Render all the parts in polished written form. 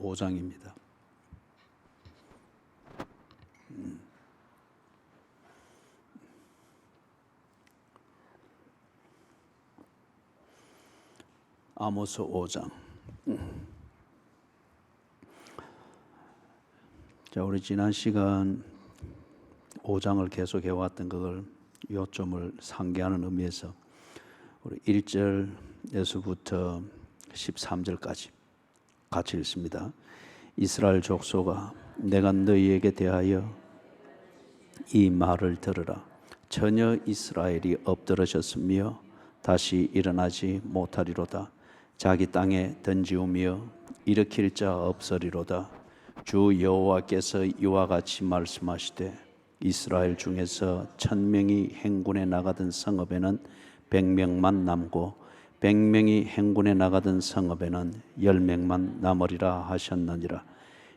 5장입니다. 아모스 5장. 자, 우리 지난 시간 5장을 계속 해왔던 그걸 요점을 상기하는 의미에서 우리 1절에서부터 13절까지 같이 읽습니다. 이스라엘 족속아, 내가 너희에게 대하여 이 말을 들으라. 전혀 이스라엘이 엎드러졌으며 다시 일어나지 못하리로다. 자기 땅에 던지우며 일으킬 자 없으리로다. 주 여호와께서 이와 같이 말씀하시되 이스라엘 중에서 1000명이 행군에 나가던 성읍에는 100명만 남고 100명이 행군에 나가던 성읍에는 10명만 남으리라 하셨느니라.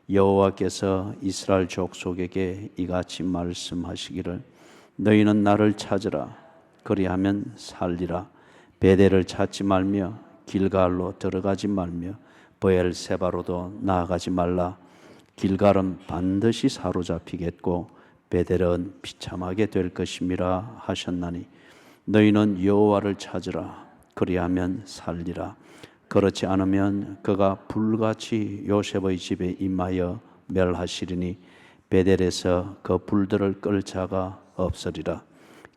여호와께서 이스라엘 족속에게 이같이 말씀하시기를 너희는 나를 찾으라. 그리하면 살리라. 베델을 찾지 말며 길갈로 들어가지 말며 브엘세바로도 나아가지 말라. 길갈은 반드시 사로잡히겠고 베델은 비참하게 될 것임이라 하셨나니 너희는 여호와를 찾으라. 그리하면 살리라. 그렇지 않으면 그가 불같이 요셉의 집에 임하여 멸하시리니 베델에서 그 불들을 끌 자가 없으리라.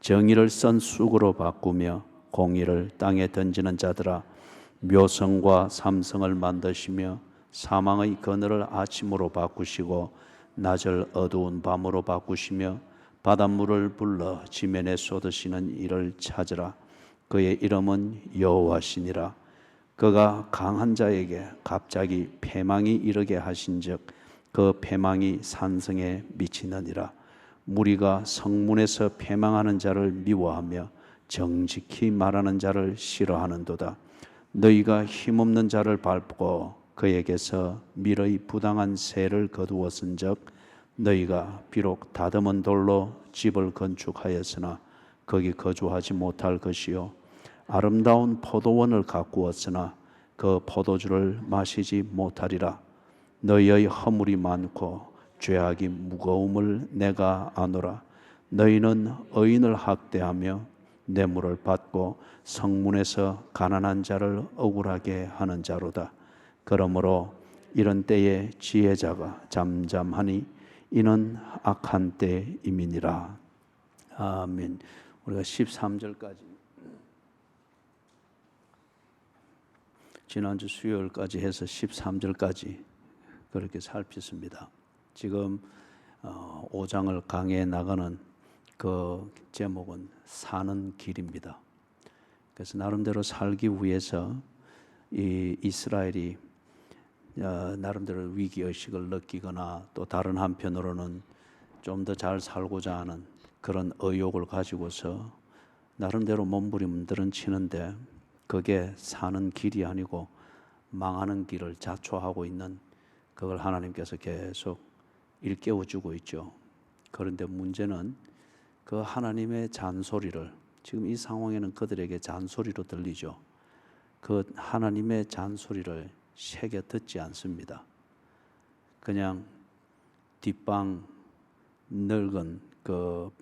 정의를 쓴 쑥으로 바꾸며 공의를 땅에 던지는 자들아, 묘성과 삼성을 만드시며 사망의 그늘을 아침으로 바꾸시고 낮을 어두운 밤으로 바꾸시며 바닷물을 불러 지면에 쏟으시는 이를 찾으라. 그의 이름은 여호와시니라. 그가 강한 자에게 갑자기 패망이 이르게 하신즉 그 패망이 산성에 미치느니라. 무리가 성문에서 패망하는 자를 미워하며 정직히 말하는 자를 싫어하는도다. 너희가 힘없는 자를 밟고 그에게서 밀의 부당한 세를 거두었은즉 너희가 비록 다듬은 돌로 집을 건축하였으나 거기 거주하지 못할 것이요 아름다운 포도원을 가꾸었으나 그 포도주를 마시지 못하리라. 너희의 허물이 많고 죄악이 무거움을 내가 아노라. 너희는 의인을 학대하며 뇌물을 받고 성문에서 가난한 자를 억울하게 하는 자로다. 그러므로 이런 때에 지혜자가 잠잠하니 이는 악한 때임이니라. 아멘. 우리가 13절까지 지난주 수요일까지 해서 13절까지 그렇게 살폈습니다. 지금 5장을 강해해 나가는 그 제목은 사는 길입니다. 그래서 나름대로 살기 위해서 이 이스라엘이 나름대로 위기의식을 느끼거나 또 다른 한편으로는 좀 더 잘 살고자 하는 그런 의욕을 가지고서 나름대로 몸부림들은 치는데 그게 사는 길이 아니고 망하는 길을 자초하고 있는 그걸 하나님께서 계속 일깨워주고 있죠. 그런데 문제는 그 하나님의 잔소리를 지금 이 상황에는 그들에게 잔소리로 들리죠. 그 하나님의 잔소리를 새겨 듣지 않습니다. 그냥 뒷방 늙은 그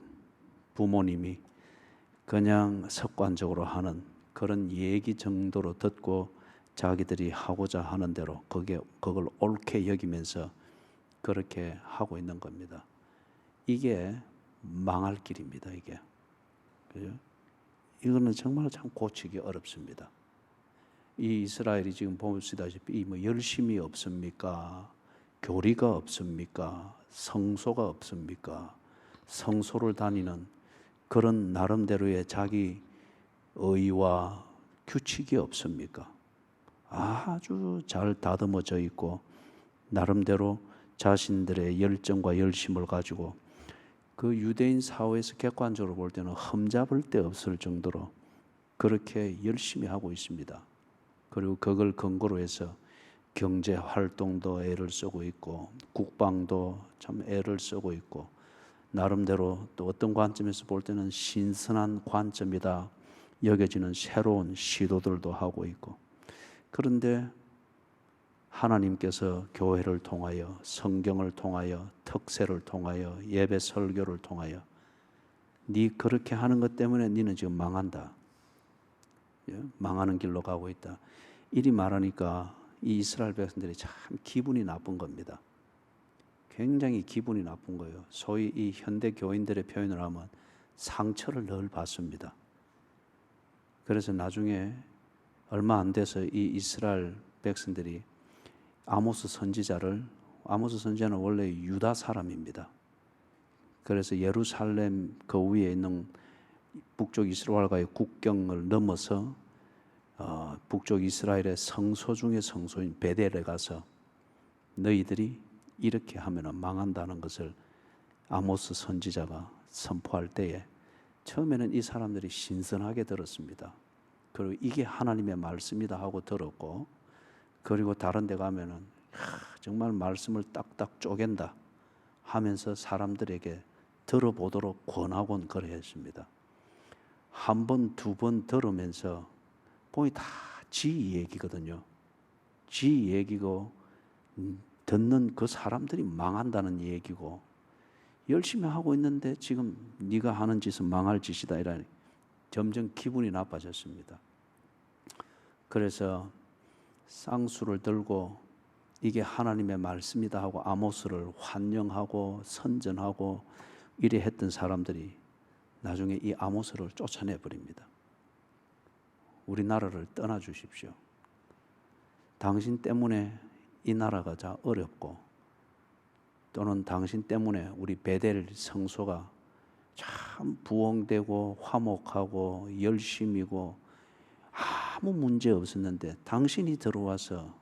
부모님이 그냥 습관적으로 하는 그런 얘기 정도로 듣고 자기들이 하고자 하는 대로 그걸 옳게 여기면서 그렇게 하고 있는 겁니다. 이게 망할 길입니다. 이게 그죠? 이거는 정말 참 고치기 어렵습니다. 이 이스라엘이 지금 보시다시피 뭐 열심이 없습니까? 교리가 없습니까? 성소가 없습니까? 성소를 다니는 그런 나름대로의 자기 의와 규칙이 없습니까? 아주 잘 다듬어져 있고 나름대로 자신들의 열정과 열심을 가지고 그 유대인 사회에서 객관적으로 볼 때는 흠잡을 데 없을 정도로 그렇게 열심히 하고 있습니다. 그리고 그걸 근거로 해서 경제 활동도 애를 쓰고 있고 국방도 참 애를 쓰고 있고 나름대로 또 어떤 관점에서 볼 때는 신선한 관점이다 여겨지는 새로운 시도들도 하고 있고 그런데 하나님께서 교회를 통하여, 성경을 통하여, 특세를 통하여, 예배 설교를 통하여 네 그렇게 하는 것 때문에 너는 지금 망한다. 망하는 길로 가고 있다. 이리 말하니까 이 이스라엘 백성들이 참 기분이 나쁜 겁니다. 굉장히 기분이 나쁜 거예요. 소위 이 현대 교인들의 표현을 하면 상처를 늘 받습니다. 그래서 나중에 얼마 안 돼서 이 이스라엘 백성들이 아모스 선지자는 원래 유다 사람입니다. 그래서 예루살렘 그 위에 있는 북쪽 이스라엘과의 국경을 넘어서 북쪽 이스라엘의 성소 중에 성소인 베델에 가서 너희들이 이렇게 하면 망한다는 것을 아모스 선지자가 선포할 때에 처음에는 이 사람들이 신선하게 들었습니다. 그리고 이게 하나님의 말씀이다 하고 들었고, 그리고 다른 데 가면은 정말 말씀을 딱딱 쪼갠다 하면서 사람들에게 들어보도록 권하곤 그랬습니다. 한 번, 두 번 들으면서 보니 다 지 얘기거든요. 지 얘기고 듣는 그 사람들이 망한다는 얘기고, 열심히 하고 있는데 지금 네가 하는 짓은 망할 짓이다 이라니 점점 기분이 나빠졌습니다. 그래서 쌍수를 들고 이게 하나님의 말씀이다 하고 아모스를 환영하고 선전하고 이래 했던 사람들이 나중에 이 아모스를 쫓아내 버립니다. 우리나라를 떠나 주십시오. 당신 때문에 이 나라가 자 어렵고, 또는 당신 때문에 우리 베델 성소가 참 부흥되고 화목하고 열심이고 아무 문제 없었는데 당신이 들어와서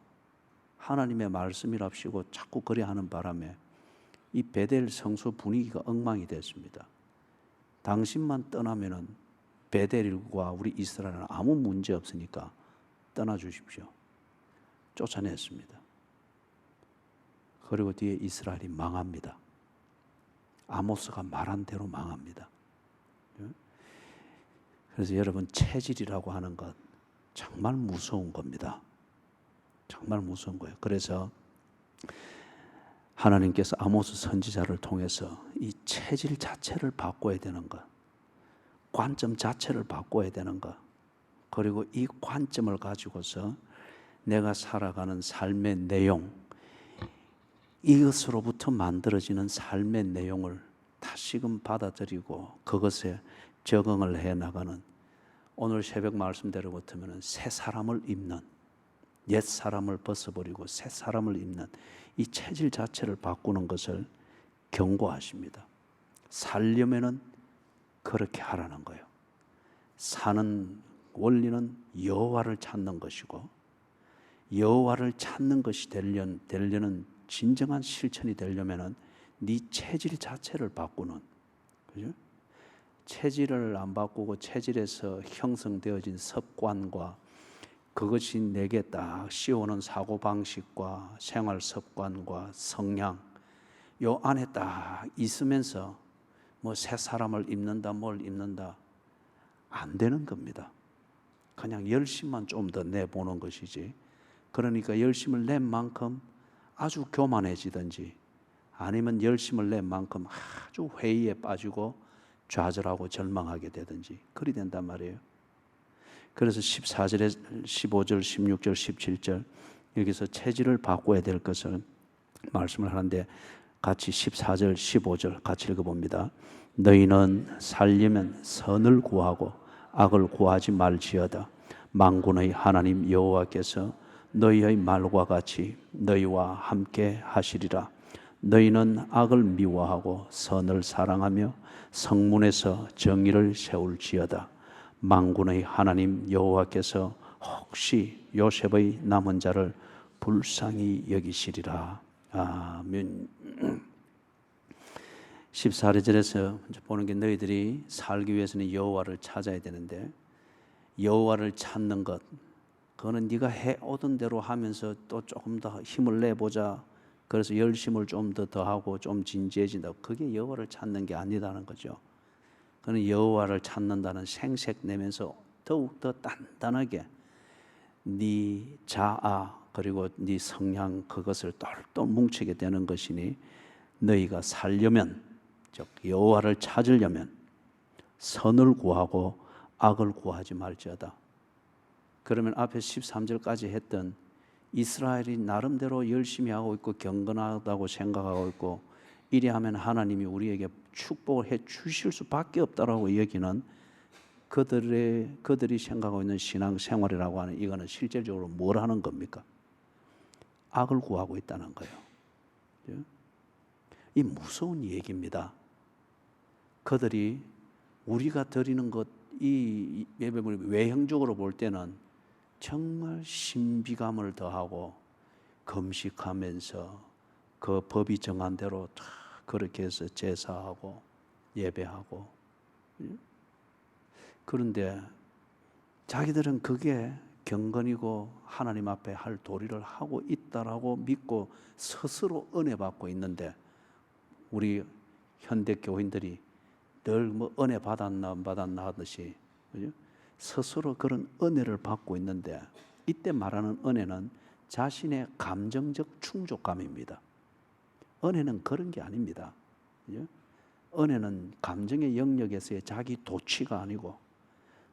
하나님의 말씀이랍시고 자꾸 그래 하는 바람에 이 베델 성소 분위기가 엉망이 됐습니다. 당신만 떠나면은 베델과 우리 이스라엘은 아무 문제 없으니까 떠나 주십시오. 쫓아냈습니다. 그리고 뒤에 이스라엘이 망합니다. 아모스가 말한 대로 망합니다. 그래서 여러분, 체질이라고 하는 것 정말 무서운 겁니다. 정말 무서운 거예요. 그래서 하나님께서 아모스 선지자를 통해서 이 체질 자체를 바꿔야 되는 것, 관점 자체를 바꿔야 되는 것, 그리고 이 관점을 가지고서 내가 살아가는 삶의 내용, 이것으로부터 만들어지는 삶의 내용을 다시금 받아들이고 그것에 적응을 해나가는, 오늘 새벽 말씀대로 붙으면 새 사람을 입는, 옛 사람을 벗어버리고 새 사람을 입는 이 체질 자체를 바꾸는 것을 경고하십니다. 살려면은 그렇게 하라는 거예요. 사는 원리는 여호와를 찾는 것이고, 여호와를 찾는 것이 되려는 진정한 실천이 되려면은 네 체질 자체를 바꾸는, 그죠? 체질을 안 바꾸고 체질에서 형성되어진 습관과 그것이 내게 딱 씌워오는 사고방식과 생활 습관과 성향, 요 안에 딱 있으면서 뭐 새 사람을 입는다 뭘 입는다 안 되는 겁니다. 그냥 열심만 좀 더 내보는 것이지. 그러니까 열심을 낸 만큼 아주 교만해지든지, 아니면 열심을 낸 만큼 아주 회의에 빠지고 좌절하고 절망하게 되든지 그리 된단 말이에요. 그래서 14절에 15절, 16절, 17절 여기서 체질을 바꿔야 될 것을 말씀을 하는데, 같이 14절, 15절 같이 읽어봅니다. 너희는 살려면 선을 구하고 악을 구하지 말지어다. 만군의 하나님 여호와께서 너희의 말과 같이 너희와 함께 하시리라. 너희는 악을 미워하고 선을 사랑하며 성문에서 정의를 세울지어다. 만군의 하나님 여호와께서 혹시 요셉의 남은 자를 불쌍히 여기시리라. 아멘. 14절에서 보는 게, 너희들이 살기 위해서는 여호와를 찾아야 되는데, 여호와를 찾는 것, 그거는 네가 해오던 대로 하면서 또 조금 더 힘을 내보자, 그래서 열심을 좀 더 더하고 좀 진지해진다, 그게 여호와를 찾는 게 아니라는 거죠. 그는 여호와를 찾는다는 생색 내면서 더욱 더 단단하게 네 자아, 그리고 네 성향 그것을 똘똘 뭉치게 되는 것이니 너희가 살려면, 즉 여호와를 찾으려면 선을 구하고 악을 구하지 말지어다. 그러면 앞에 13절까지 했던 이스라엘이 나름대로 열심히 하고 있고 경건하다고 생각하고 있고 이리하면 하나님이 우리에게 축복을 해 주실 수밖에 없다라고 여기는 그들이 생각하고 있는 신앙생활이라고 하는 이거는 실질적으로 뭘 하는 겁니까? 악을 구하고 있다는 거예요. 이 무서운 얘기입니다. 그들이 우리가 드리는 것, 이 예배를 외형적으로 볼 때는 정말 신비감을 더하고 금식하면서 그 법이 정한 대로 다 그렇게 해서 제사하고 예배하고, 그런데 자기들은 그게 경건이고 하나님 앞에 할 도리를 하고 있다라고 믿고 스스로 은혜 받고 있는데, 우리 현대 교인들이 늘 뭐 은혜 받았나 안 받았나 하듯이, 그죠? 스스로 그런 은혜를 받고 있는데, 이때 말하는 은혜는 자신의 감정적 충족감입니다. 은혜는 그런 게 아닙니다. 그죠? 은혜는 감정의 영역에서의 자기 도취가 아니고,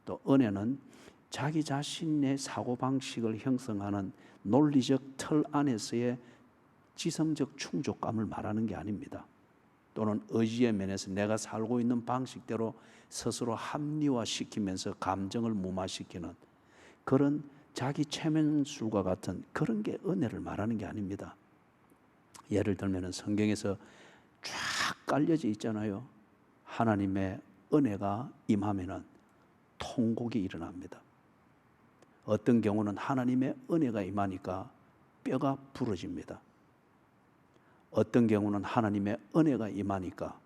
또 은혜는 자기 자신의 사고방식을 형성하는 논리적 틀 안에서의 지성적 충족감을 말하는 게 아닙니다. 또는 의지의 면에서 내가 살고 있는 방식대로 스스로 합리화시키면서 감정을 무마시키는 그런 자기 최면술과 같은 그런 게 은혜를 말하는 게 아닙니다. 예를 들면 성경에서 쫙 깔려져 있잖아요. 하나님의 은혜가 임하면은 통곡이 일어납니다. 어떤 경우는 하나님의 은혜가 임하니까 뼈가 부러집니다. 어떤 경우는 하나님의 은혜가 임하니까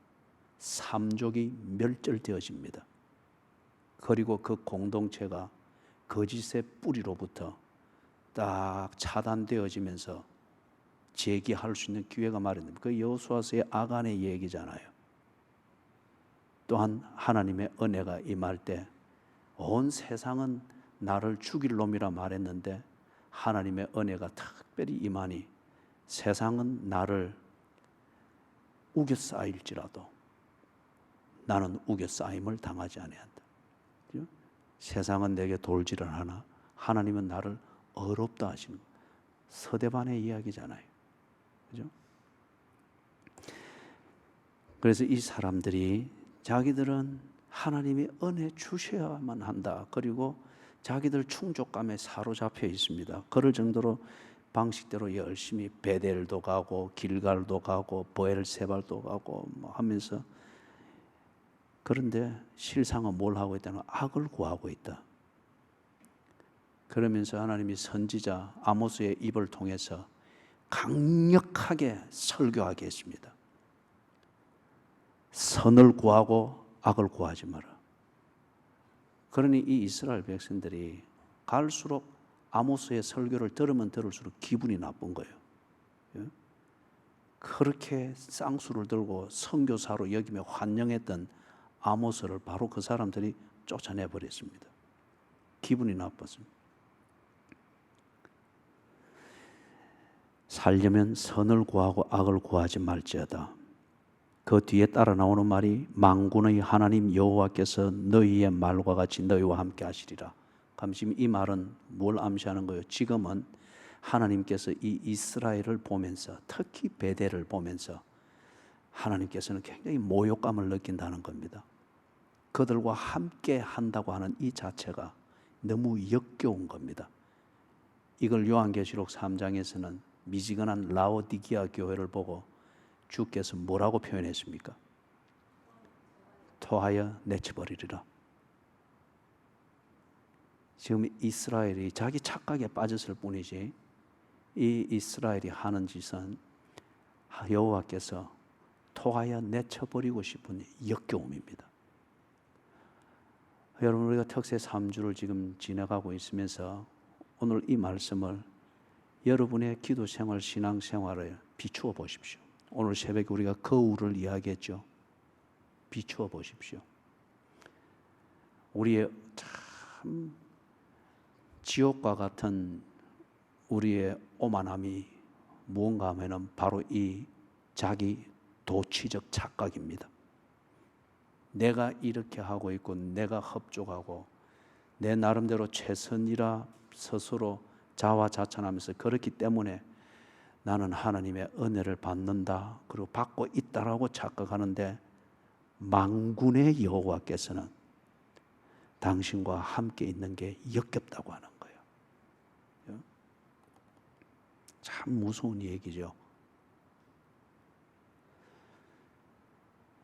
삼족이 멸절되어집니다. 그리고 그 공동체가 거짓의 뿌리로부터 딱 차단되어지면서 재기할 수 있는 기회가 마련됩니다. 그 여호수아서의 아간의 얘기잖아요. 또한 하나님의 은혜가 임할 때 온 세상은 나를 죽일 놈이라 말했는데 하나님의 은혜가 특별히 임하니 세상은 나를 우겨싸일지라도 나는 우겨싸임을 당하지 아니한다. 세상은 내게 돌지를 하나 하나님은 나를 어렵다 하시는 것. 서대반의 이야기잖아요. 그죠? 그래서 이 사람들이 자기들은 하나님이 은혜 주셔야만 한다. 그리고 자기들 충족감에 사로잡혀 있습니다. 그럴 정도로 방식대로 열심히 베델도 가고 길갈도 가고 보엘세발도 가고 뭐 하면서, 그런데 실상은 뭘 하고 있다는 악을 구하고 있다. 그러면서 하나님이 선지자 아모스의 입을 통해서 강력하게 설교하게 했습니다. 선을 구하고 악을 구하지 마라. 그러니 이 이스라엘 백성들이 갈수록 아모스의 설교를 들으면 들을수록 기분이 나쁜 거예요. 그렇게 쌍수를 들고 선교사로 여기며 환영했던 아모스를 바로 그 사람들이 쫓아내버렸습니다. 기분이 나빴습니다. 살려면 선을 구하고 악을 구하지 말지어다. 그 뒤에 따라 나오는 말이 만군의 하나님 여호와께서 너희의 말과 같이 너희와 함께 하시리라. 지금 이 말은 뭘 암시하는 거예요? 지금은 하나님께서 이 이스라엘을 보면서, 특히 베델을 보면서 하나님께서는 굉장히 모욕감을 느낀다는 겁니다. 그들과 함께 한다고 하는 이 자체가 너무 역겨운 겁니다. 이걸 요한계시록 3장에서는 미지근한 라오디기아 교회를 보고 주께서 뭐라고 표현했습니까? 토하여 내쳐버리리라. 지금 이스라엘이 자기 착각에 빠졌을 뿐이지 이 이스라엘이 하는 짓은 여호와께서 토하여 내쳐버리고 싶은 역겨움입니다. 여러분, 우리가 특세 3주를 지금 지나가고 있으면서 오늘 이 말씀을 여러분의 기도 생활, 신앙 생활에 비추어 보십시오. 오늘 새벽에 우리가 거울을 이야기했죠. 비추어 보십시오. 우리의 참 지옥과 같은 우리의 오만함이 무언가 하면은 바로 이 자기 도취적 착각입니다. 내가 이렇게 하고 있고 내가 협조하고 내 나름대로 최선이라 스스로 자화자찬하면서 그렇기 때문에 나는 하나님의 은혜를 받는다, 그리고 받고 있다라고 착각하는데, 만군의 여호와께서는 당신과 함께 있는 게 역겹다고 하는 거예요. 참 무서운 얘기죠.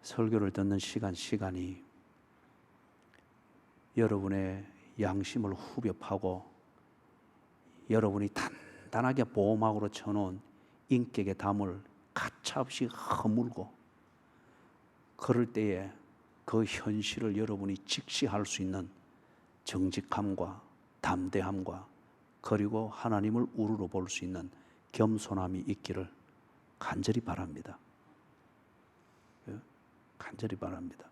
설교를 듣는 시간이 여러분의 양심을 후벼파고 여러분이 단단하게 보호막으로 쳐놓은 인격의 담을 가차없이 허물고, 그럴 때에 그 현실을 여러분이 직시할 수 있는 정직함과 담대함과 그리고 하나님을 우러러 볼 수 있는 겸손함이 있기를 간절히 바랍니다. 간절히 바랍니다.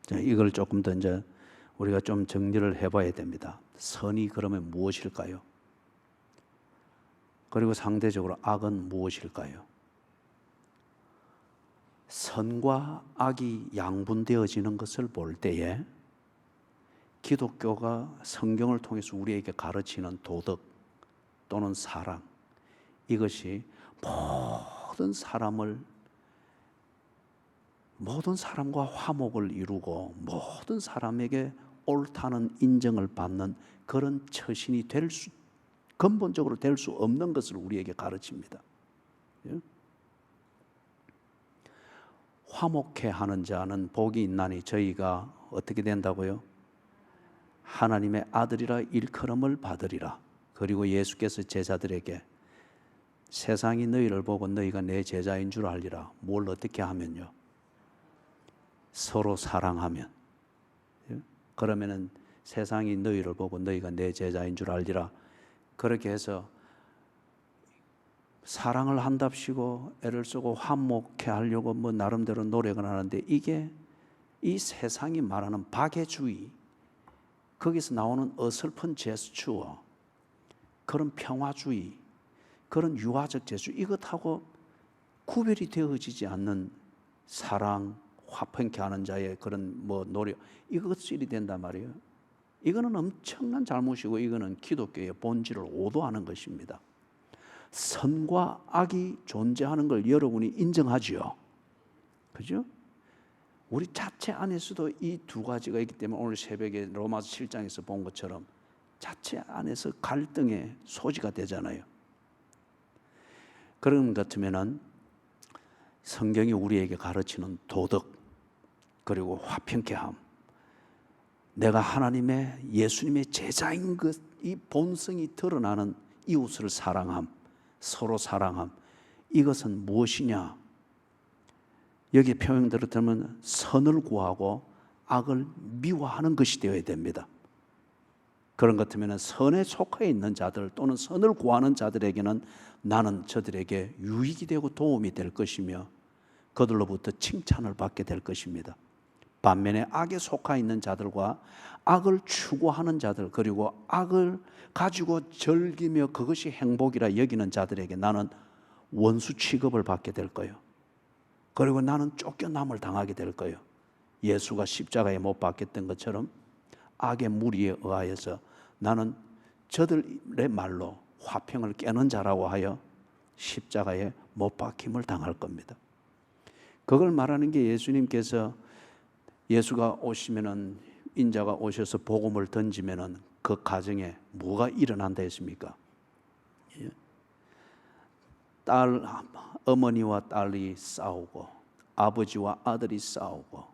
자, 이걸 조금 더 이제 우리가 좀 정리를 해봐야 됩니다. 선이 그러면 무엇일까요? 그리고 상대적으로 악은 무엇일까요? 선과 악이 양분되어지는 것을 볼 때에 기독교가 성경을 통해서 우리에게 가르치는 도덕 또는 사랑, 이것이 모든 사람과 화목을 이루고 모든 사람에게 옳다는 인정을 받는 그런 처신이 근본적으로 될 수 없는 것을 우리에게 가르칩니다. 화목해 하는 자는 복이 있나니 저희가 어떻게 된다고요? 하나님의 아들이라 일컬음을 받으리라. 그리고 예수께서 제자들에게 세상이 너희를 보고 너희가 내 제자인 줄 알리라. 뭘 어떻게 하면요? 서로 사랑하면. 그러면은 세상이 너희를 보고 너희가 내 제자인 줄 알리라. 그렇게 해서 사랑을 한답시고 애를 쓰고 화목해 하려고 뭐 나름대로 노력을 하는데, 이게 이 세상이 말하는 박애주의, 거기서 나오는 어설픈 제스처, 그런 평화주의, 그런 유화적 제스처, 이것하고 구별이 되어지지 않는 사랑, 화평케 하는 자의 그런 뭐 노력, 이것이 된단 말이에요. 이거는 엄청난 잘못이고 이거는 기독교의 본질을 오도하는 것입니다. 선과 악이 존재하는 걸 여러분이 인정하지요. 그죠? 우리 자체 안에서도 이 두 가지가 있기 때문에 오늘 새벽에 로마서 7장에서 본 것처럼 자체 안에서 갈등의 소지가 되잖아요. 그런 것 같으면은 성경이 우리에게 가르치는 도덕, 그리고 화평케 함, 내가 하나님의 예수님의 제자인 것, 이 본성이 드러나는 이웃을 사랑함, 서로 사랑함, 이것은 무엇이냐? 여기 표현대로 들으면 선을 구하고 악을 미워하는 것이 되어야 됩니다. 그런 것 같으면 선에 속해 있는 자들 또는 선을 구하는 자들에게는 나는 저들에게 유익이 되고 도움이 될 것이며 그들로부터 칭찬을 받게 될 것입니다. 반면에 악에 속해 있는 자들과 악을 추구하는 자들, 그리고 악을 가지고 즐기며 그것이 행복이라 여기는 자들에게 나는 원수 취급을 받게 될 거예요. 그리고 나는 쫓겨남을 당하게 될 거예요. 예수가 십자가에 못 박혔던 것처럼 악의 무리에 의하여서 나는 저들의 말로 화평을 깨는 자라고 하여 십자가에 못 박힘을 당할 겁니다. 그걸 말하는 게 예수님께서 예수가 오시면은 인자가 오셔서 복음을 던지면은 그 가정에 뭐가 일어난다 했습니까? 어머니와 딸이 싸우고 아버지와 아들이 싸우고,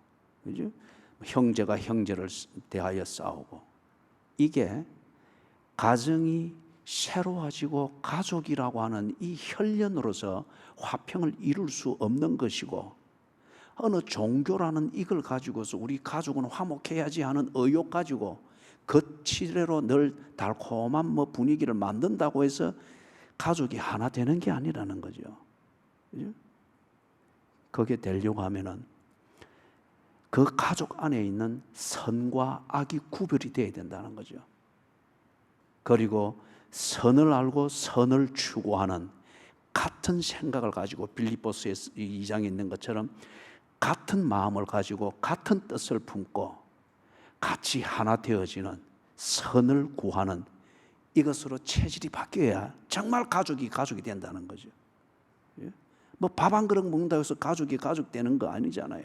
그죠? 형제가 형제를 대하여 싸우고, 이게 가정이 새로워지고 가족이라고 하는 이 혈연으로서 화평을 이룰 수 없는 것이고, 어느 종교라는 이걸 가지고서 우리 가족은 화목해야지 하는 의욕 가지고 거칠애로 늘 달콤한 뭐 분위기를 만든다고 해서 가족이 하나 되는 게 아니라는 거죠. 그죠? 그게 되려고 하면은 그 가족 안에 있는 선과 악이 구별이 되어야 된다는 거죠. 그리고 선을 알고 선을 추구하는 같은 생각을 가지고 빌립보스의 2장에 있는 것처럼 같은 마음을 가지고 같은 뜻을 품고 같이 하나 되어지는 선을 구하는 이것으로 체질이 바뀌어야 정말 가족이 된다는 거죠. 뭐 밥 한 그릇 먹는다고 해서 가족이 되는 거 아니잖아요.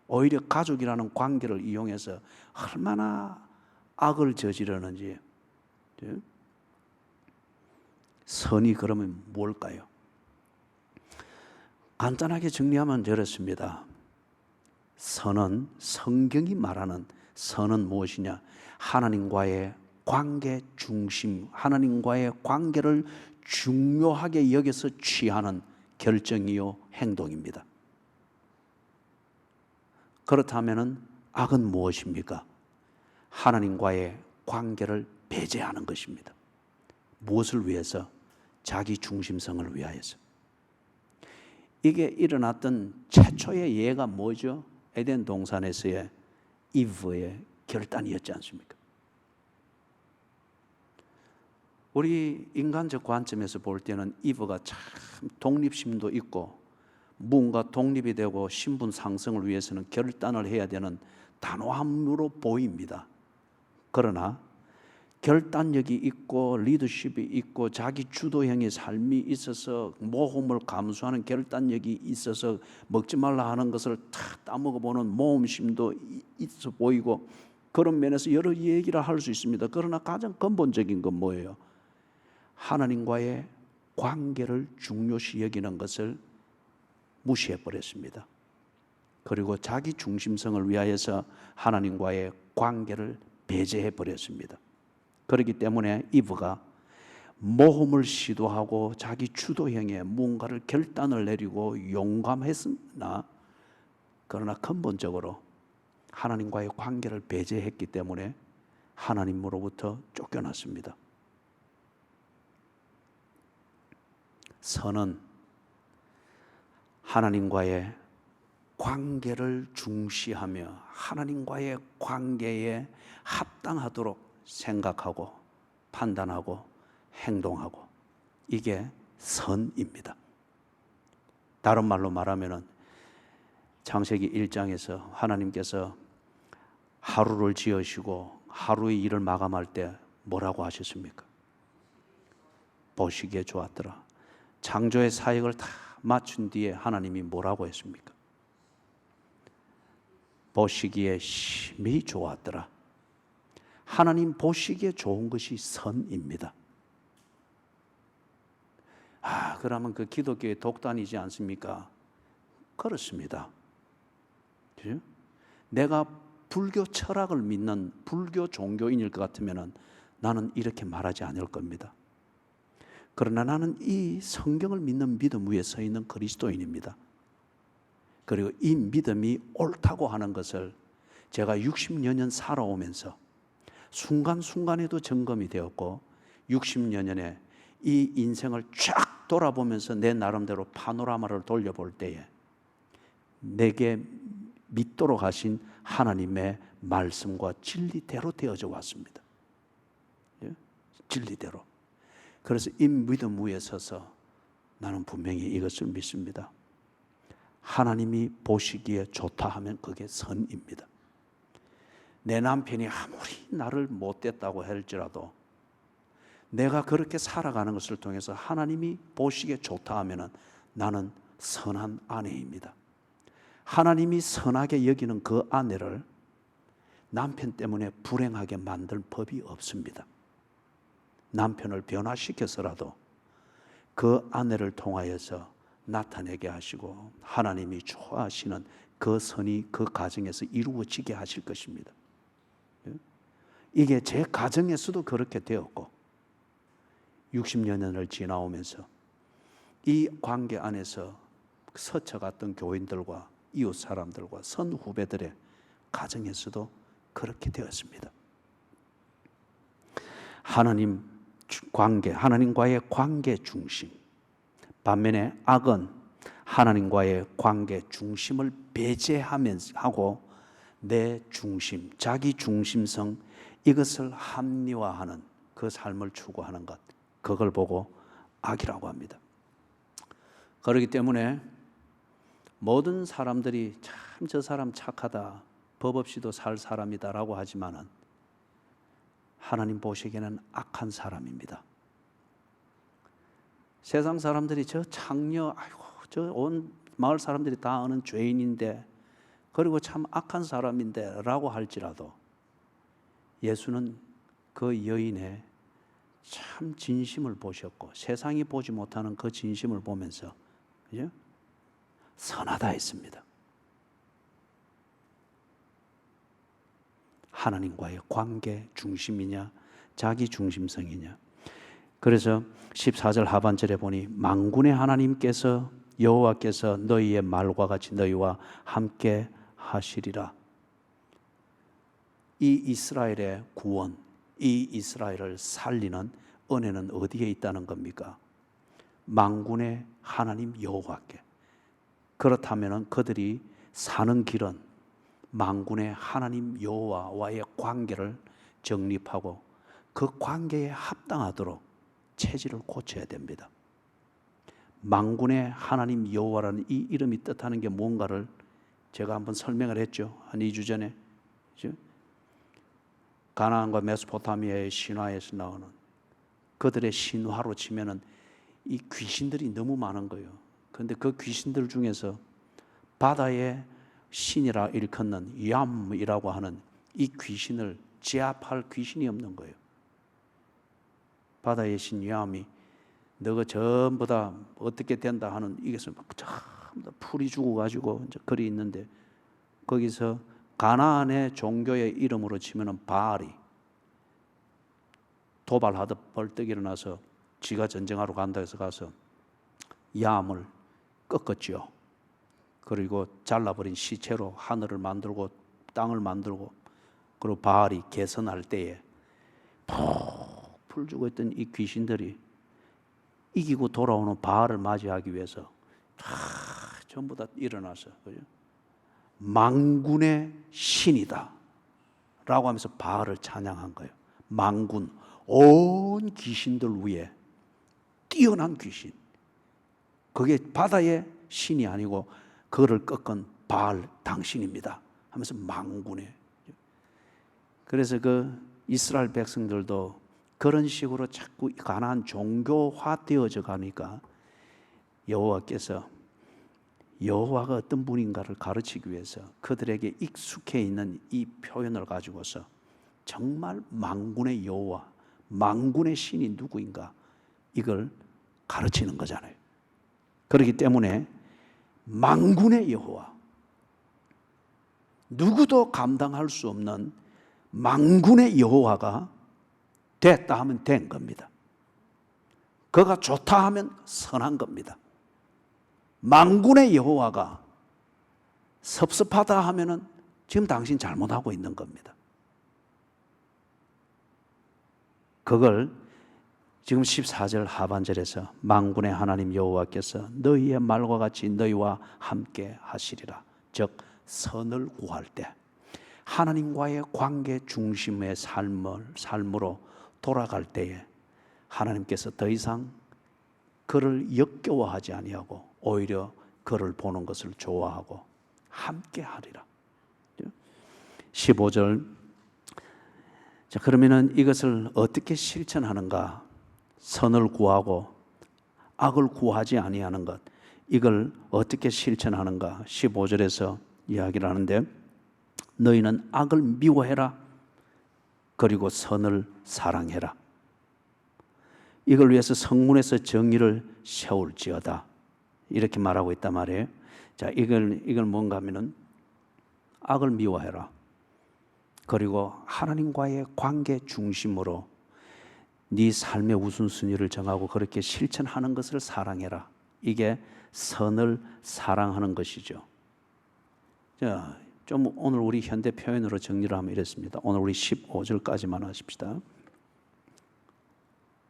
오히려 가족이라는 관계를 이용해서 얼마나 악을 저지르는지. 선이 그러면 뭘까요? 간단하게 정리하면 이렇습니다. 선은, 성경이 말하는 선은 무엇이냐? 하나님과의 관계 중심, 하나님과의 관계를 중요하게 여겨서 취하는 결정이요 행동입니다. 그렇다면 악은 무엇입니까? 하나님과의 관계를 배제하는 것입니다. 무엇을 위해서? 자기 중심성을 위하여서. 이게 일어났던 최초의 예가 뭐죠? 에덴 동산에서의 이브의 결단이었지 않습니까? 우리 인간적 관점에서 볼 때는 이브가 참 독립심도 있고 무언가 독립이 되고 신분 상승을 위해서는 결단을 해야 되는 단호함으로 보입니다. 그러나 결단력이 있고 리더십이 있고 자기 주도형의 삶이 있어서 모험을 감수하는 결단력이 있어서 먹지 말라 하는 것을 탁 따먹어보는 모험심도 있어 보이고 그런 면에서 여러 얘기를 할 수 있습니다. 그러나 가장 근본적인 건 뭐예요? 하나님과의 관계를 중요시 여기는 것을 무시해버렸습니다. 그리고 자기 중심성을 위하여서 하나님과의 관계를 배제해버렸습니다. 그렇기 때문에 이브가 모험을 시도하고 자기 주도형의 무언가를 결단을 내리고 용감했으나 그러나 근본적으로 하나님과의 관계를 배제했기 때문에 하나님으로부터 쫓겨났습니다. 선은 하나님과의 관계를 중시하며 하나님과의 관계에 합당하도록 생각하고 판단하고 행동하고 이게 선입니다. 다른 말로 말하면 창세기 1장에서 하나님께서 하루를 지으시고 하루의 일을 마감할 때 뭐라고 하셨습니까? 보시기에 좋았더라. 창조의 사역을 다 마친 뒤에 하나님이 뭐라고 했습니까? 보시기에 심히 좋았더라. 하나님 보시기에 좋은 것이 선입니다. 그러면 그 기독교의 독단이지 않습니까? 그렇습니다. 그죠? 내가 불교 철학을 믿는 불교 종교인일 것 같으면 나는 이렇게 말하지 않을 겁니다. 그러나 나는 이 성경을 믿는 믿음 위에 서 있는 그리스도인입니다. 그리고 이 믿음이 옳다고 하는 것을 제가 60여 년 살아오면서 순간순간에도 점검이 되었고 60여 년에 이 인생을 쫙 돌아보면서 내 나름대로 파노라마를 돌려볼 때에 내게 믿도록 하신 하나님의 말씀과 진리대로 되어져 왔습니다. 진리대로. 그래서 이 믿음 위에 서서 나는 분명히 이것을 믿습니다. 하나님이 보시기에 좋다 하면 그게 선입니다. 내 남편이 아무리 나를 못됐다고 할지라도 내가 그렇게 살아가는 것을 통해서 하나님이 보시기에 좋다 하면 나는 선한 아내입니다. 하나님이 선하게 여기는 그 아내를 남편 때문에 불행하게 만들 법이 없습니다. 남편을 변화시켜서라도 그 아내를 통하여서 나타내게 하시고 하나님이 좋아하시는 그 선이 그 가정에서 이루어지게 하실 것입니다. 이게 제 가정에서도 그렇게 되었고 60여 년을 지나오면서 이 관계 안에서 스쳐갔던 교인들과 이웃 사람들과 선후배들의 가정에서도 그렇게 되었습니다. 하나님 관계, 하나님과의 관계 중심. 반면에 악은 하나님과의 관계 중심을 배제하면서 하고 내 중심, 자기 중심성 이것을 합리화하는 그 삶을 추구하는 것, 그걸 보고 악이라고 합니다. 그렇기 때문에 모든 사람들이 참 저 사람 착하다, 법 없이도 살 사람이다라고 하지만은 하나님 보시기에는 악한 사람입니다. 세상 사람들이 저 창녀, 아이고 저 온 마을 사람들이 다 아는 죄인인데, 그리고 참 악한 사람인데 라고 할지라도 예수는 그 여인의 참 진심을 보셨고 세상이 보지 못하는 그 진심을 보면서, 그죠? 선하다 했습니다. 하나님과의 관계 중심이냐 자기 중심성이냐. 그래서 14절 하반절에 보니 만군의 하나님께서 여호와께서 너희의 말과 같이 너희와 함께 하시리라. 이 이스라엘의 구원, 이 이스라엘을 살리는 은혜는 어디에 있다는 겁니까? 만군의 하나님 여호와께. 그렇다면 그들이 사는 길은 만군의 하나님 여호와와의 관계를 정립하고 그 관계에 합당하도록 체질을 고쳐야 됩니다. 만군의 하나님 여호와라는 이 이름이 뜻하는 게 뭔가를 제가 한번 설명을 했죠. 한 2주 전에. 가나안과 메소포타미아의 신화에서 나오는 그들의 신화로 치면은 이 귀신들이 너무 많은 거예요. 그런데 그 귀신들 중에서 바다의 신이라 일컫는 얌이라고 하는 이 귀신을 제압할 귀신이 없는 거예요. 바다의 신 얌이 너가 전부 다 어떻게 된다 하는 이것을 막 전부 다 풀이 죽어가지고 이제 글이 있는데, 거기서 가나안의 종교의 이름으로 치면은 바알이 도발하듯 벌떡 일어나서 지가 전쟁하러 간다 해서 가서 얌을 꺾었죠. 그리고 잘라버린 시체로 하늘을 만들고 땅을 만들고, 그리고 바알이 개선할 때에 풀 주고 있던 이 귀신들이 이기고 돌아오는 바알을 맞이하기 위해서 전부 다 일어나서, 그죠? 만군의 신이다 라고 하면서 바알을 찬양한 거예요. 만군, 온 귀신들 위에 뛰어난 귀신. 그게 바다의 신이 아니고 그를 꺾은 바알 당신입니다 하면서 만군의. 그래서 그 이스라엘 백성들도 그런 식으로 자꾸 가나안 종교화 되어져 가니까 여호와께서 여호와가 어떤 분인가를 가르치기 위해서 그들에게 익숙해 있는 이 표현을 가지고서 정말 만군의 여호와, 만군의 신이 누구인가 이걸 가르치는 거잖아요. 그렇기 때문에 만군의 여호와, 누구도 감당할 수 없는 만군의 여호와가 됐다 하면 된 겁니다. 그가 좋다 하면 선한 겁니다. 만군의 여호와가 섭섭하다 하면은 지금 당신 잘못하고 있는 겁니다. 그걸 지금 14절 하반절에서 만군의 하나님 여호와께서 너희의 말과 같이 너희와 함께 하시리라. 즉 선을 구할 때 하나님과의 관계 중심의 삶으로 돌아갈 때에 하나님께서 더 이상 그를 역겨워하지 아니하고 오히려 그를 보는 것을 좋아하고 함께 하리라. 15절. 자, 그러면은 이것을 어떻게 실천하는가? 선을 구하고 악을 구하지 아니하는 것, 이걸 어떻게 실천하는가? 15절에서 이야기를 하는데, 너희는 악을 미워해라. 그리고 선을 사랑해라. 이걸 위해서 성문에서 정의를 세울지어다. 이렇게 말하고 있단 말이에요. 자, 이걸 뭔가 하면은 악을 미워해라. 그리고 하나님과의 관계 중심으로 네 삶의 우선순위를 정하고 그렇게 실천하는 것을 사랑해라. 이게 선을 사랑하는 것이죠. 자, 좀 오늘 우리 현대 표현으로 정리를 하면 이랬습니다. 오늘 우리 15절까지만 하십시다.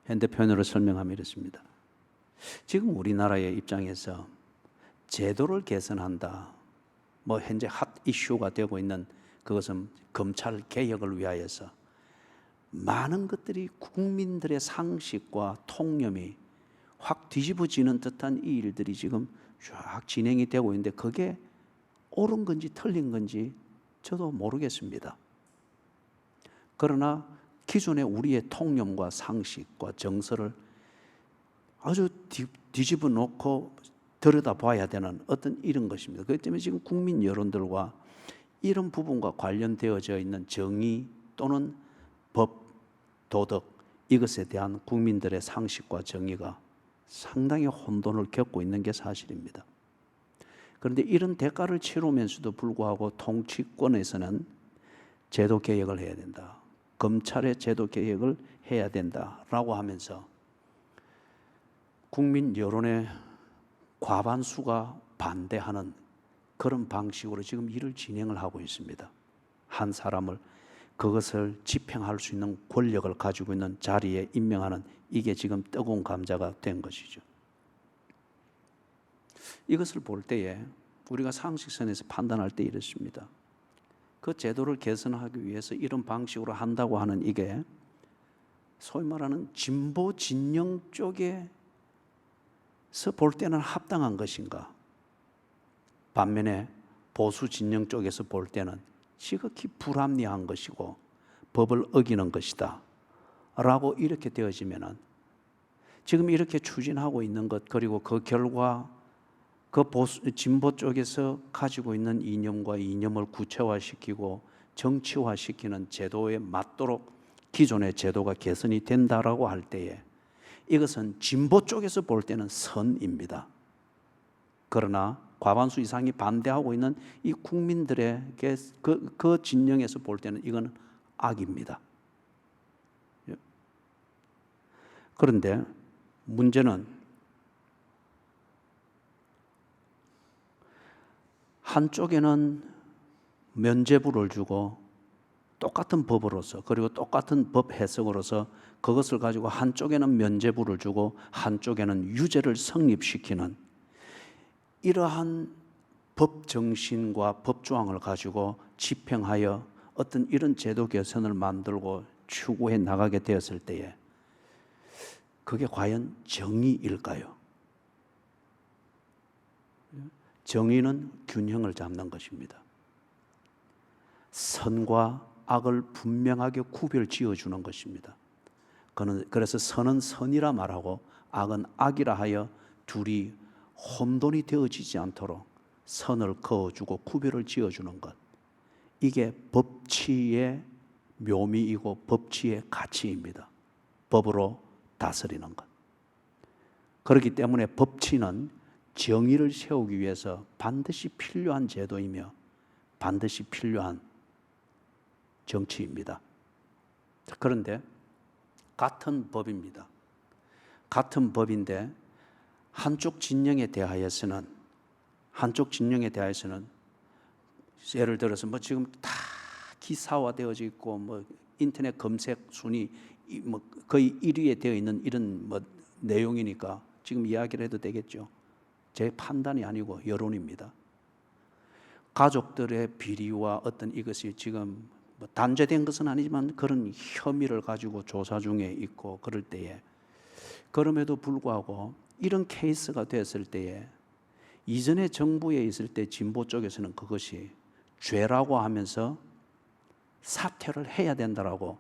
현대 표현으로 설명하면 이렇습니다. 지금 우리나라의 입장에서 제도를 개선한다, 뭐 현재 핫 이슈가 되고 있는 그것은 검찰 개혁을 위하여서 많은 것들이 국민들의 상식과 통념이 확 뒤집어지는 듯한 이 일들이 지금 쫙 진행이 되고 있는데 그게 옳은 건지 틀린 건지 저도 모르겠습니다. 그러나 기존의 우리의 통념과 상식과 정서를 아주 뒤집어 놓고 들여다봐야 되는 어떤 이런 것입니다. 그렇기 때문에 지금 국민 여론들과 이런 부분과 관련되어져 있는 정의 또는 법, 도덕 이것에 대한 국민들의 상식과 정의가 상당히 혼돈을 겪고 있는 게 사실입니다. 그런데 이런 대가를 치르면서도 불구하고 통치권에서는 제도 개혁을 해야 된다. 검찰의 제도 개혁을 해야 된다라고 하면서 국민 여론의 과반수가 반대하는 그런 방식으로 지금 일을 진행을 하고 있습니다. 한 사람을 그것을 집행할 수 있는 권력을 가지고 있는 자리에 임명하는 이게 지금 뜨거운 감자가 된 것이죠. 이것을 볼 때에 우리가 상식선에서 판단할 때 이렇습니다. 그 제도를 개선하기 위해서 이런 방식으로 한다고 하는 이게 소위 말하는 진보 진영 쪽에서 볼 때는 합당한 것인가? 반면에 보수 진영 쪽에서 볼 때는 지극히 불합리한 것이고 법을 어기는 것이다 라고 이렇게 되어지면은 지금 이렇게 추진하고 있는 것 그리고 그 결과 그 진보 쪽에서 가지고 있는 이념과 이념을 구체화시키고 정치화시키는 제도에 맞도록 기존의 제도가 개선이 된다라고 할 때에 이것은 진보 쪽에서 볼 때는 선입니다. 그러나 과반수 이상이 반대하고 있는 이 국민들에게 그 진영에서 볼 때는 이건 악입니다. 그런데 문제는 한쪽에는 면죄부를 주고 똑같은 법으로서 그리고 똑같은 법 해석으로서 그것을 가지고 한쪽에는 면죄부를 주고 한쪽에는 유죄를 성립시키는 이러한 법 정신과 법 조항을 가지고 집행하여 어떤 이런 제도 개선을 만들고 추구해 나가게 되었을 때에 그게 과연 정의일까요? 정의는 균형을 잡는 것입니다. 선과 악을 분명하게 구별 지어주는 것입니다. 그래서 선은 선이라 말하고 악은 악이라 하여 둘이 혼돈이 되어지지 않도록 선을 그어주고 구별을 지어주는 것. 이게 법치의 묘미이고 법치의 가치입니다. 법으로 다스리는 것. 그렇기 때문에 법치는 정의를 세우기 위해서 반드시 필요한 제도이며 반드시 필요한 정치입니다. 그런데 같은 법입니다. 같은 법인데 한쪽 진영에 대하여서는 예를 들어서 뭐 지금 다 기사화되어져 있고 뭐 인터넷 검색 순위 뭐 거의 1위에 되어 있는 이런 뭐 내용이니까 지금 이야기를 해도 되겠죠. 제 판단이 아니고 여론입니다. 가족들의 비리와 어떤 이것이 지금 뭐 단죄된 것은 아니지만 그런 혐의를 가지고 조사 중에 있고 그럴 때에 그럼에도 불구하고 이런 케이스가 됐을 때에 이전에 정부에 있을 때 진보 쪽에서는 그것이 죄라고 하면서 사퇴를 해야 된다라고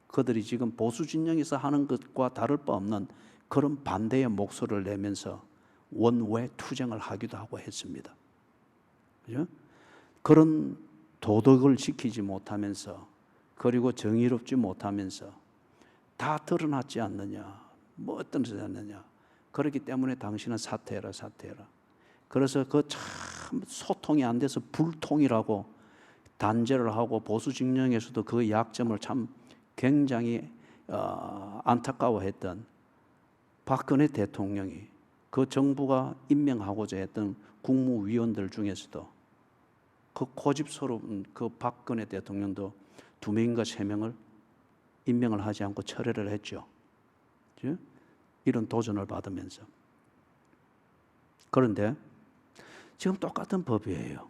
그들이 지금 보수 진영에서 하는 것과 다를 바 없는 그런 반대의 목소리를 내면서 원외 투쟁을 하기도 하고 했습니다. 그죠? 그런 도덕을 지키지 못하면서 그리고 정의롭지 못하면서 다 드러났지 않느냐, 뭐 어떤 짓을 했느냐. 그렇기 때문에 당신은 사퇴해라. 그래서 그 참 소통이 안 돼서 불통이라고 단죄를 하고 보수 진영에서도 그 약점을 참 굉장히 안타까워했던 박근혜 대통령이 그 정부가 임명하고자 했던 국무위원들 중에서도 그 고집스러운 그 박근혜 대통령도 2명인가 3명을 임명을 하지 않고 철회를 했죠. 이런 도전을 받으면서. 그런데 지금 똑같은 법이에요.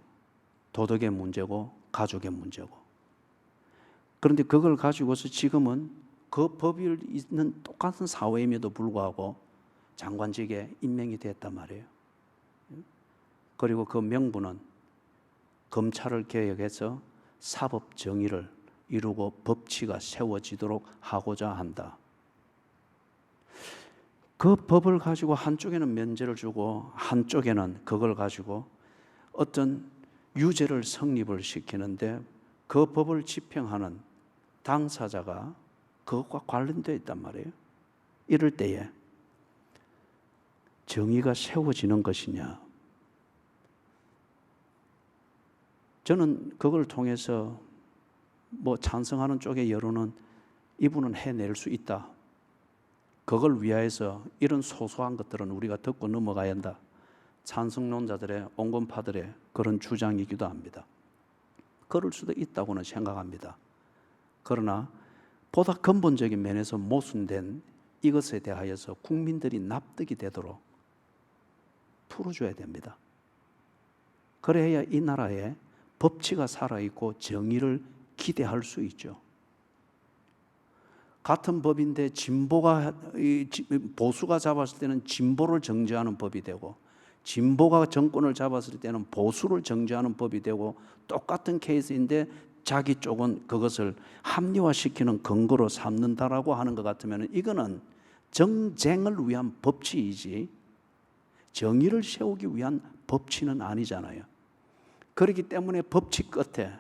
도덕의 문제고 가족의 문제고. 그런데 그걸 가지고서 지금은 그 법이 있는 똑같은 사회임에도 불구하고 장관직에 임명이 됐단 말이에요. 그리고 그 명분은 검찰을 개혁해서 사법 정의를 이루고 법치가 세워지도록 하고자 한다. 그 법을 가지고 한쪽에는 면제를 주고 한쪽에는 그걸 가지고 어떤 유죄를 성립을 시키는데 그 법을 집행하는 당사자가 그것과 관련되어 있단 말이에요. 이럴 때에 정의가 세워지는 것이냐? 저는 그걸 통해서 찬성하는 쪽의 여론은 이분은 해낼 수 있다. 그걸 위하여서 이런 소소한 것들은 우리가 듣고 넘어가야 한다. 찬성론자들의 온건파들의 그런 주장이기도 합니다. 그럴 수도 있다고는 생각합니다. 그러나 보다 근본적인 면에서 모순된 이것에 대하여서 국민들이 납득이 되도록 풀어줘야 됩니다. 그래야 이 나라에 법치가 살아있고 정의를 기대할 수 있죠. 같은 법인데 보수가 잡았을 때는 진보를 정죄하는 법이 되고 진보가 정권을 잡았을 때는 보수를 정죄하는 법이 되고 똑같은 케이스인데 자기 쪽은 그것을 합리화시키는 근거로 삼는다라고 하는 것 같으면 이거는 정쟁을 위한 법치이지 정의를 세우기 위한 법치는 아니잖아요. 그렇기 때문에 법치 끝에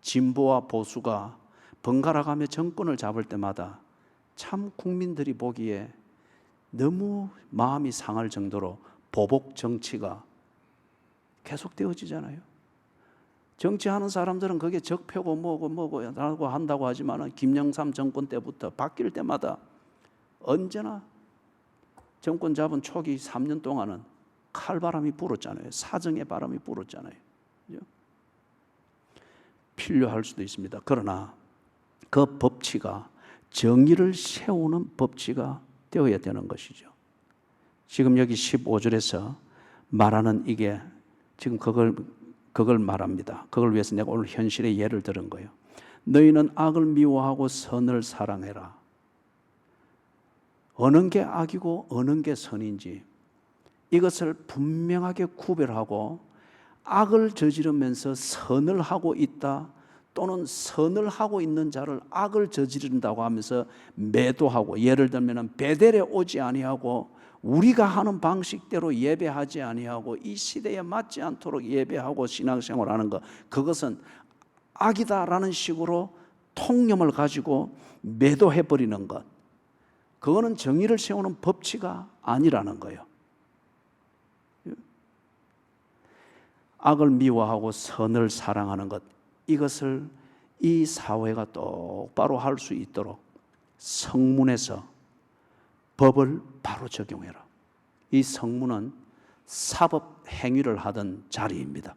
진보와 보수가 번갈아가며 정권을 잡을 때마다 참 국민들이 보기에 너무 마음이 상할 정도로 보복 정치가 계속되어지잖아요. 정치하는 사람들은 그게 적폐고 뭐고 한다고 하지만 김영삼 정권 때부터 바뀔 때마다 언제나 정권 잡은 초기 3년 동안은 칼바람이 불었잖아요. 사정의 바람이 불었잖아요. 그렇죠? 필요할 수도 있습니다. 그러나 그 법치가 정의를 세우는 법치가 되어야 되는 것이죠. 지금 여기 15절에서 말하는 이게 지금 그걸 말합니다. 그걸 위해서 내가 오늘 현실의 예를 들은 거예요. 너희는 악을 미워하고 선을 사랑해라. 어느 게 악이고 어느 게 선인지 이것을 분명하게 구별하고 악을 저지르면서 선을 하고 있다 또는 선을 하고 있는 자를 악을 저지른다고 하면서 매도하고 예를 들면 베델에 오지 아니하고 우리가 하는 방식대로 예배하지 아니하고 이 시대에 맞지 않도록 예배하고 신앙생활하는 것 그것은 악이다라는 식으로 통념을 가지고 매도해버리는 것 그거는 정의를 세우는 법치가 아니라는 거예요. 악을 미워하고 선을 사랑하는 것 이것을 이 사회가 똑바로 할 수 있도록 성문에서 법을 바로 적용해라. 이 성문은 사법 행위를 하던 자리입니다.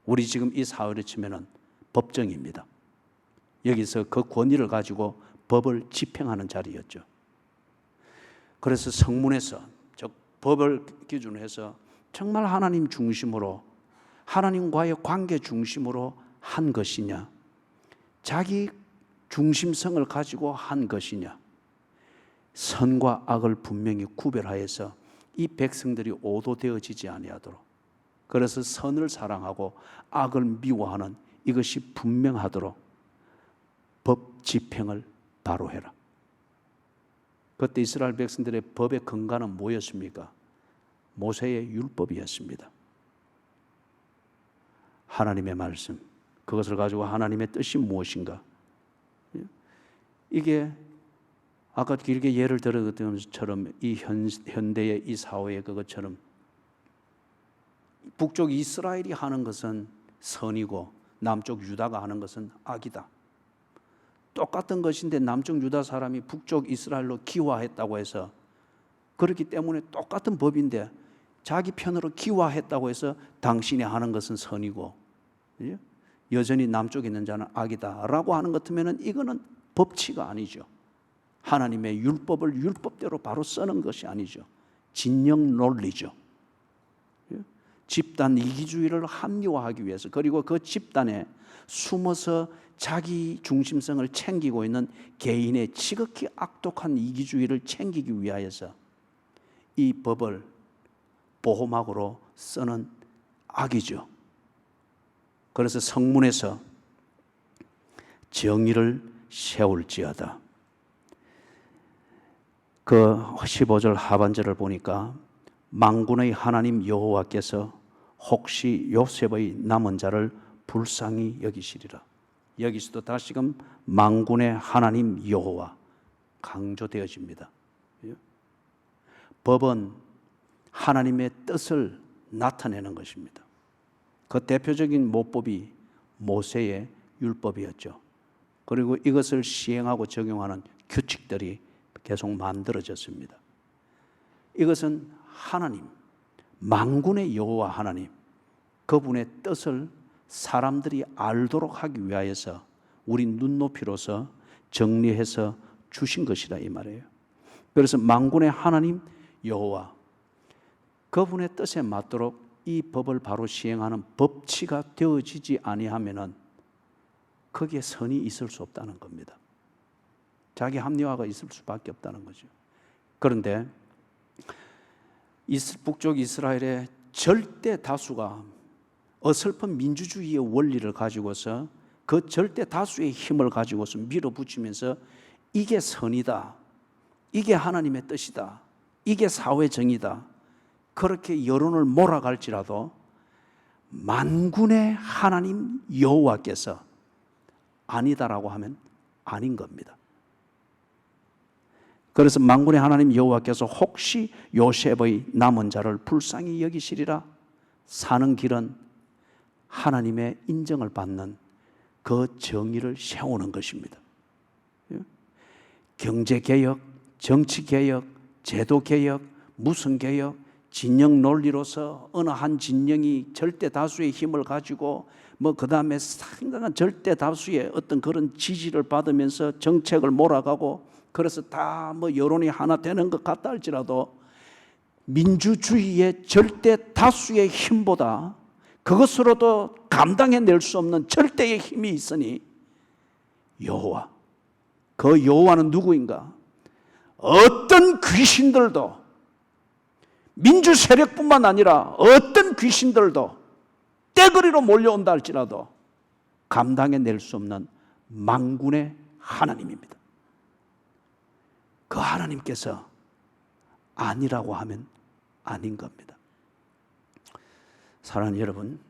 우리 지금 이 사회를 치면은 법정입니다. 여기서 그 권위를 가지고 법을 집행하는 자리였죠. 그래서 성문에서 즉 법을 기준으로 해서 정말 하나님 중심으로 하나님과의 관계 중심으로 한 것이냐 자기 중심성을 가지고 한 것이냐 선과 악을 분명히 구별하여서 이 백성들이 오도되어지지 아니하도록 그래서 선을 사랑하고 악을 미워하는 이것이 분명하도록 법 집행을 바로 해라. 그때 이스라엘 백성들의 법의 근간은 뭐였습니까? 모세의 율법이었습니다. 하나님의 말씀, 그것을 가지고 하나님의 뜻이 무엇인가? 이게 아까 길게 예를 들었던 것처럼 이 현대의 이 사회의 그것처럼 북쪽 이스라엘이 하는 것은 선이고 남쪽 유다가 하는 것은 악이다. 똑같은 것인데 남쪽 유다 사람이 북쪽 이스라엘로 기화했다고 해서 그렇기 때문에 똑같은 법인데 자기 편으로 기화했다고 해서 당신이 하는 것은 선이고 여전히 남쪽에 있는 자는 악이다라고 하는 것 같으면 이거는 법치가 아니죠. 하나님의 율법을 율법대로 바로 쓰는 것이 아니죠. 진영 논리죠. 집단 이기주의를 합리화하기 위해서 그리고 그 집단에 숨어서 자기 중심성을 챙기고 있는 개인의 지극히 악독한 이기주의를 챙기기 위하여서 이 법을 보호막으로 쓰는 악이죠. 그래서 성문에서 정의를 세울지어다. 그 15절 하반절을 보니까 만군의 하나님 여호와께서 혹시 요셉의 남은 자를 불쌍히 여기시리라. 여기서도 다시금 만군의 하나님 여호와 강조되어집니다. 법은 하나님의 뜻을 나타내는 것입니다. 그 대표적인 모법이 모세의 율법이었죠. 그리고 이것을 시행하고 적용하는 규칙들이 계속 만들어졌습니다. 이것은 하나님, 만군의 여호와 하나님, 그분의 뜻을 사람들이 알도록 하기 위하여서 우리 눈높이로서 정리해서 주신 것이라 이 말이에요. 그래서 만군의 하나님 여호와, 그분의 뜻에 맞도록 이 법을 바로 시행하는 법치가 되어지지 아니하면은 거기에 선이 있을 수 없다는 겁니다. 자기 합리화가 있을 수밖에 없다는 거죠. 그런데 북쪽 이스라엘의 절대 다수가 어설픈 민주주의의 원리를 가지고서 그 절대 다수의 힘을 가지고서 밀어붙이면서 이게 선이다, 이게 하나님의 뜻이다, 이게 사회 정의다, 그렇게 여론을 몰아갈지라도 만군의 하나님 여호와께서 아니다라고 하면 아닌 겁니다. 그래서 만군의 하나님 여호와께서 혹시 요셉의 남은 자를 불쌍히 여기시리라. 사는 길은 하나님의 인정을 받는 그 정의를 세우는 것입니다. 경제개혁, 정치개혁, 제도개혁, 무슨 개혁, 진영 논리로서 어느 한 진영이 절대 다수의 힘을 가지고 그 다음에 상당한 절대 다수의 어떤 그런 지지를 받으면서 정책을 몰아가고, 그래서 다 여론이 하나 되는 것 같다 할지라도 민주주의의 절대 다수의 힘보다 그것으로도 감당해낼 수 없는 절대의 힘이 있으니 여호와, 그 여호와는 누구인가? 어떤 귀신들도, 민주 세력뿐만 아니라 어떤 귀신들도 떼거리로 몰려온다 할지라도 감당해낼 수 없는 만군의 하나님입니다. 그 하나님께서 아니라고 하면 아닌 겁니다. 사랑하는 여러분,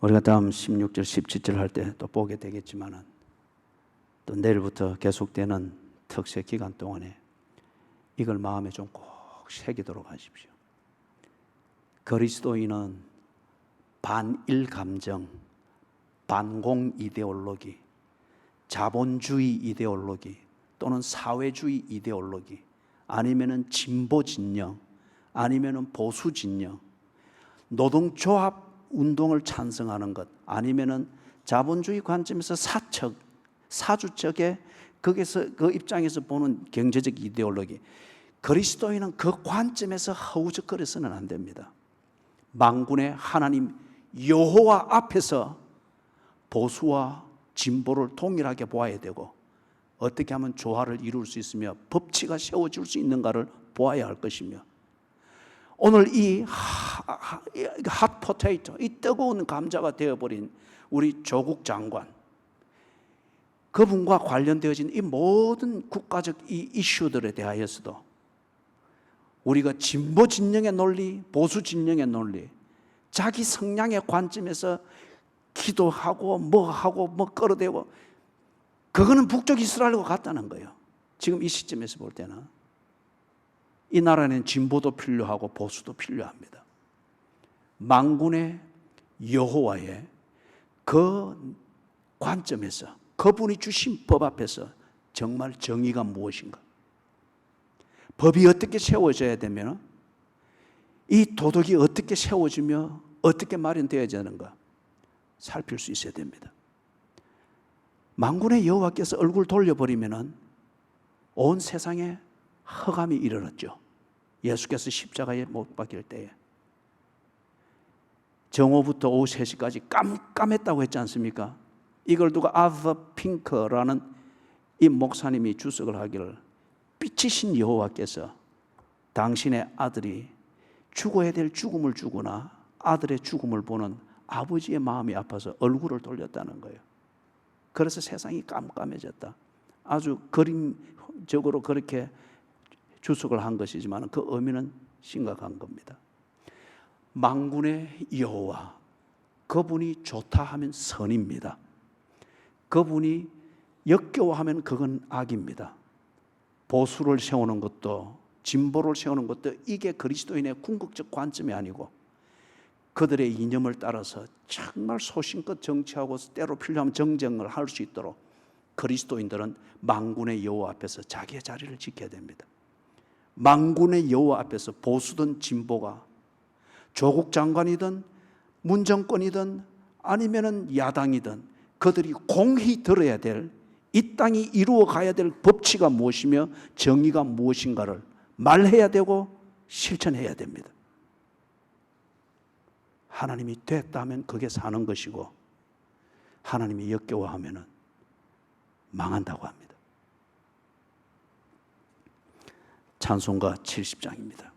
우리가 다음 16절, 17절 할 때 또 보게 되겠지만은, 또 내일부터 계속되는 특세 기간 동안에 이걸 마음에 좀 꼭 새기도록 하십시오. 그리스도인은 반일 감정, 반공 이데올로기, 자본주의 이데올로기 또는 사회주의 이데올로기, 아니면은 진보 진영, 아니면은 보수 진영, 노동조합 운동을 찬성하는 것, 아니면은 자본주의 관점에서 사주적의 거기서 그 입장에서 보는 경제적 이데올로기, 그리스도인은 그 관점에서 허우적거려서는 안 됩니다. 만군의 하나님 여호와 앞에서 보수와 진보를 동일하게 보아야 되고, 어떻게 하면 조화를 이룰 수 있으며 법치가 세워질 수 있는가를 보아야 할 것이며, 오늘 이 핫포테이토, 이 뜨거운 감자가 되어버린 우리 조국 장관, 그분과 관련되어진 이 모든 국가적 이 이슈들에 대하여서도 우리가 진보 진영의 논리, 보수 진영의 논리, 자기 성향의 관점에서 기도하고 뭐하고 끌어대고, 그거는 북쪽 이스라엘과 같다는 거예요. 지금 이 시점에서 볼 때는 이 나라는 진보도 필요하고 보수도 필요합니다. 만군의 여호와의 그 관점에서, 그분이 주신 법 앞에서 정말 정의가 무엇인가, 법이 어떻게 세워져야 되면, 이 도덕이 어떻게 세워지며 어떻게 마련되어야 되는가 살필 수 있어야 됩니다. 만군의 여호와께서 얼굴 돌려버리면 온 세상에 허감이 이르렀죠. 예수께서 십자가에 못 박힐 때에 정오부터 오후 3시까지 깜깜했다고 했지 않습니까? 이걸 두고 아서 핑커라는 이 목사님이 주석을 하기를, 빛이신 여호와께서 당신의 아들이 죽어야 될 죽음을 주거나 아들의 죽음을 보는 아버지의 마음이 아파서 얼굴을 돌렸다는 거예요. 그래서 세상이 깜깜해졌다. 아주 그림적으로 그렇게 주석을 한 것이지만 그 의미는 심각한 겁니다. 만군의 여호와, 그분이 좋다 하면 선입니다. 그분이 역겨워하면 그건 악입니다. 보수를 세우는 것도 진보를 세우는 것도 이게 그리스도인의 궁극적 관점이 아니고, 그들의 이념을 따라서 정말 소신껏 정치하고 때로 필요하면 정쟁을 할 수 있도록 그리스도인들은 만군의 여호와 앞에서 자기의 자리를 지켜야 됩니다. 만군의 여호와 앞에서 보수든 진보가, 조국 장관이든 문정권이든 아니면은 야당이든 그들이 공히 들어야 될, 이 땅이 이루어 가야 될 법치가 무엇이며 정의가 무엇인가를 말해야 되고 실천해야 됩니다. 하나님이 됐다 하면 그게 사는 것이고, 하나님이 역겨워하면 망한다고 합니다. 찬송가 70장입니다.